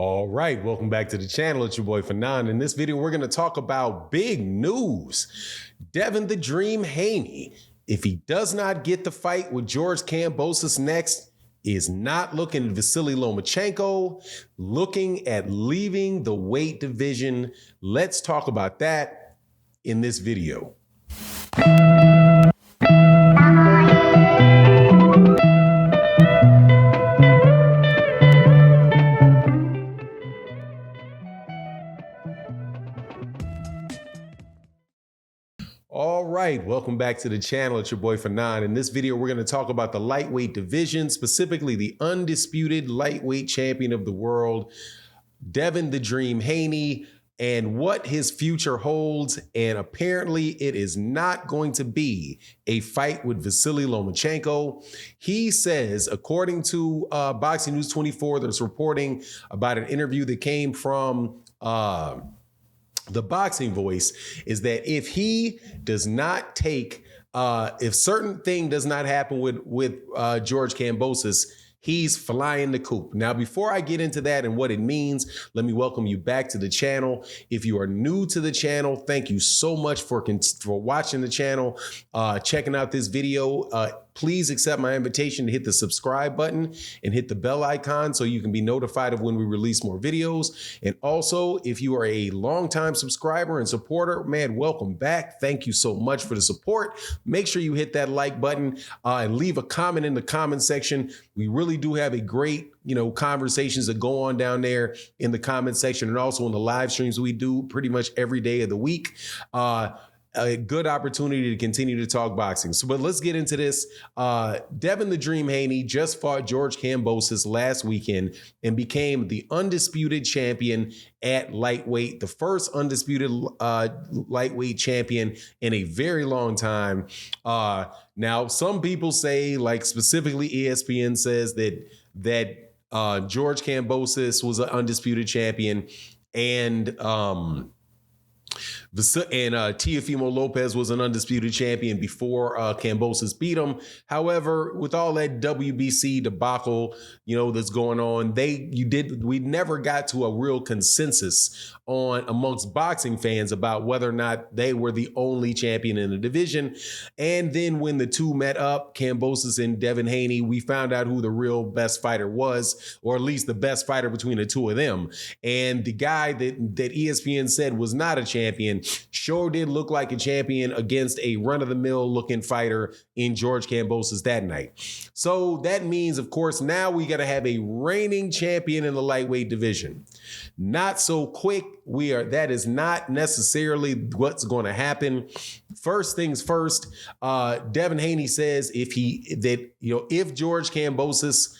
All right, welcome back to the channel. It's your boy Fanon. In this video, we're going to talk about big news. Devin the Dream Haney, if he does not get the fight with George Kambosos next, is not looking at Vasily Lomachenko, looking at leaving the weight division. Let's talk about that in this video. All right, welcome back to the channel. It's your boy Fanon. In this video, we're going to talk about the lightweight division, specifically the undisputed lightweight champion of the world, Devin the Dream Haney, and what his future holds. And apparently it is not going to be a fight with Vasily Lomachenko. He says, according to Boxing News 24, there's reporting about an interview that came from the Boxing Voice, is that if he does not take, if certain thing does not happen with George Kambosos, he's flying the coop. Now, before I get into that and what it means, let me welcome you back to the channel. If you are new to the channel, thank you so much for watching the channel, checking out this video. Please accept my invitation to hit the subscribe button and hit the bell icon so you can be notified of when we release more videos. And also, if you are a longtime subscriber and supporter, man, welcome back. Thank you so much for the support. Make sure you hit that like button and leave a comment in the comment section. We really do have a great, conversations that go on down there in the comment section and also in the live streams we do pretty much every day of the week. A good opportunity to continue to talk boxing. But let's get into this. Devin the Dream Haney just fought George Kambosos last weekend and became the undisputed champion at lightweight, the first undisputed lightweight champion in a very long time. Now, some people say, like specifically ESPN says that George Kambosos was an undisputed champion, and Teofimo Lopez was an undisputed champion before Kambosos beat him. However, with all that WBC debacle, that's going on, we never got to a real consensus amongst boxing fans about whether or not they were the only champion in the division. And then when the two met up, Kambosos and Devin Haney, we found out who the real best fighter was, or at least the best fighter between the two of them. And the guy that ESPN said was not a champion sure did look like a champion against a run-of-the-mill looking fighter in George Kambosos that night. So that means, of course, now we got to have a reigning champion in the lightweight division. Not so quick. That is not necessarily what's going to happen. First things first, Devin Haney says if George Kambosos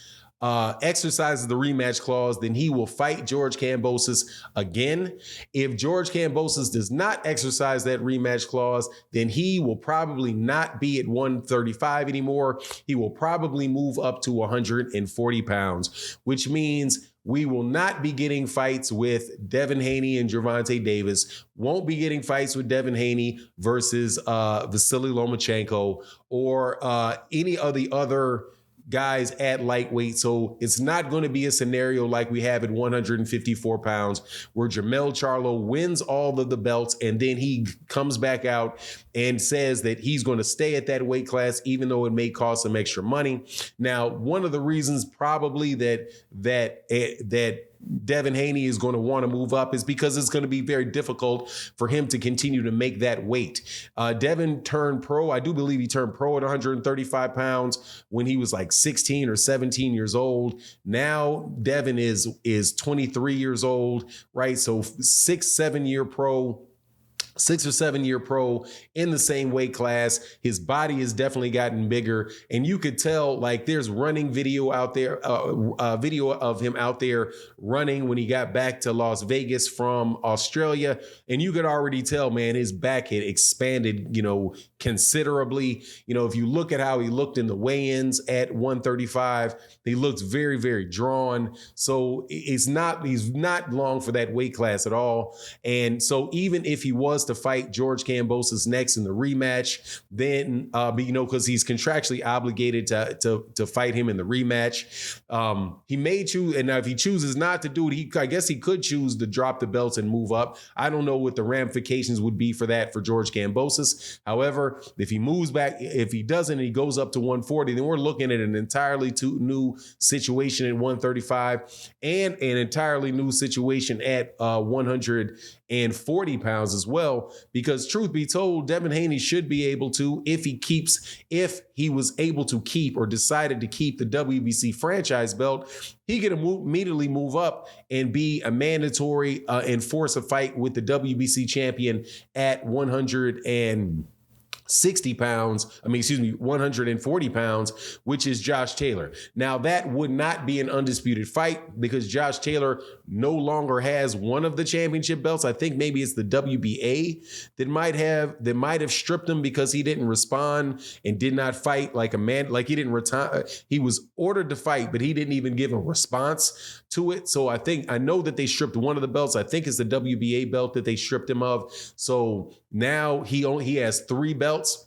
exercises the rematch clause, then he will fight George Kambosos again. If George Kambosos does not exercise that rematch clause, then he will probably not be at 135 anymore. He will probably move up to 140 pounds, which means we will not be getting fights with Devin Haney and Gervonta Davis. Won't be getting fights with Devin Haney versus Vasily Lomachenko or any of the other guys at lightweight. So it's not going to be a scenario like we have at 154 pounds where Jermell Charlo wins all of the belts and then he comes back out and says that he's going to stay at that weight class even though it may cost some extra money. Now, one of the reasons probably that Devin Haney is going to want to move up is because it's going to be very difficult for him to continue to make that weight. Devin turned pro. I do believe he turned pro at 135 pounds when he was like 16 or 17 years old. Now Devin is 23 years old, right? So 6 or 7 year pro in the same weight class. His body has definitely gotten bigger, and you could tell, like, there's running video out there, video of him out there running when he got back to Las Vegas from Australia, and you could already tell, man, his back had expanded, considerably. If you look at how he looked in the weigh-ins at 135, he looks very, very drawn. So he's not long for that weight class at all. And so even if he was to fight George Kambosos next in the rematch, then because he's contractually obligated to fight him in the rematch, he may choose. And now if he chooses not to do it, I guess he could choose to drop the belts and move up. I don't know what the ramifications would be for that for George Kambosos. However, if he moves back, if he doesn't and he goes up to 140, then we're looking at an entirely new situation at 135 and an entirely new situation at 140 pounds as well. Because truth be told, Devin Haney should be able to, if he was able to keep or decided to keep the WBC franchise belt, he could immediately move up and be a mandatory and force a fight with the WBC champion at 140 pounds, which is Josh Taylor. Now, that would not be an undisputed fight because Josh Taylor no longer has one of the championship belts. I think maybe it's the WBA that might have stripped him because he didn't respond and did not fight like a man, like he didn't retire. He was ordered to fight, but he didn't even give a response to it. So I know that they stripped one of the belts. I think it's the WBA belt that they stripped him of. So now he has 3 belts.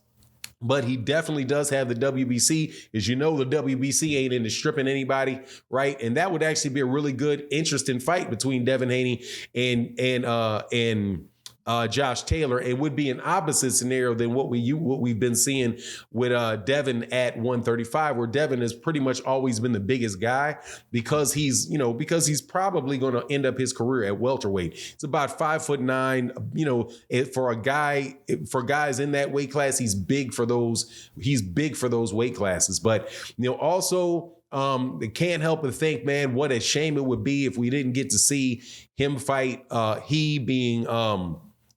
But he definitely does have the WBC. As you know, the WBC ain't into stripping anybody, right? And that would actually be a really good, interesting fight between Devin Haney and Josh Taylor. It would be an opposite scenario than what we've been seeing with Devin at 135, where Devin has pretty much always been the biggest guy because he's probably going to end up his career at welterweight. It's about 5'9". For guys in that weight class, he's big for those weight classes. But also. Can't help but think, man, what a shame it would be if we didn't get to see him fight. He being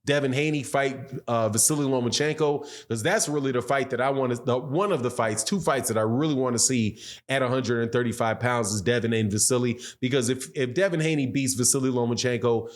Devin Haney fight Vasily Lomachenko, because that's really the fight that I want to. One of the fights, 2 fights that I really want to see at 135 pounds is Devin and Vasily. Because if Devin Haney beats Vasily Lomachenko,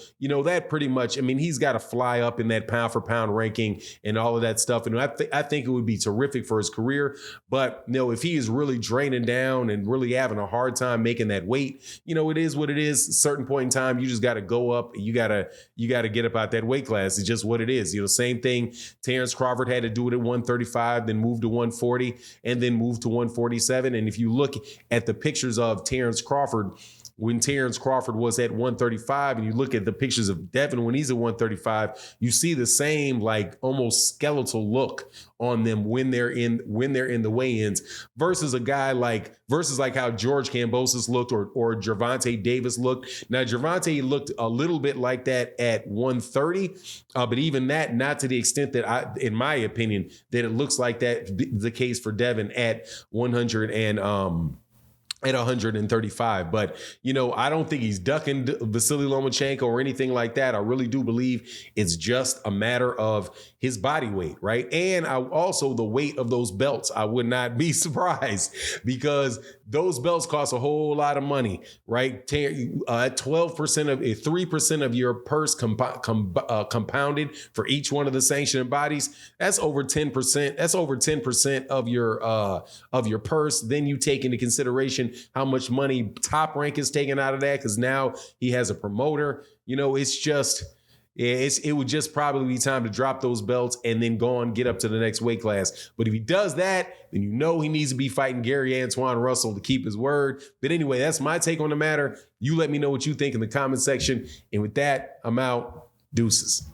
that pretty much. He's got to fly up in that pound for pound ranking and all of that stuff. And I think it would be terrific for his career. But if he is really draining down and really having a hard time making that weight, it is what it is. At a certain point in time, you just got to go up. You got to get up out that weight class. It's just what it is. Same thing. Terrence Crawford had to do it at 135, then move to 140, and then move to 147. And if you look at the pictures of Terrence Crawford, when Terrence Crawford was at 135, and you look at the pictures of Devin when he's at 135, you see the same almost skeletal look on them when they're in the weigh-ins versus how George Kambosos looked or Gervonta Davis looked. Now Gervonta looked a little bit like that at 130, but even that not to the extent that in my opinion, that it looks like that the case for Devin at 135. But, I don't think he's ducking Vasily Lomachenko or anything like that. I really do believe it's just a matter of his body weight, right? And also the weight of those belts. I would not be surprised because those belts cost a whole lot of money, right? 12% of 3% of your purse compounded for each one of the sanctioned bodies. That's over 10%. That's over 10% of your purse. Then you take into consideration how much money Top Rank is taking out of that because now he has a promoter. It would just probably be time to drop those belts and then go on, get up to the next weight class. But if he does that, then he needs to be fighting Gary Antoine Russell to keep his word. But anyway, that's my take on the matter. You let me know what you think in the comment section. And with that, I'm out. Deuces.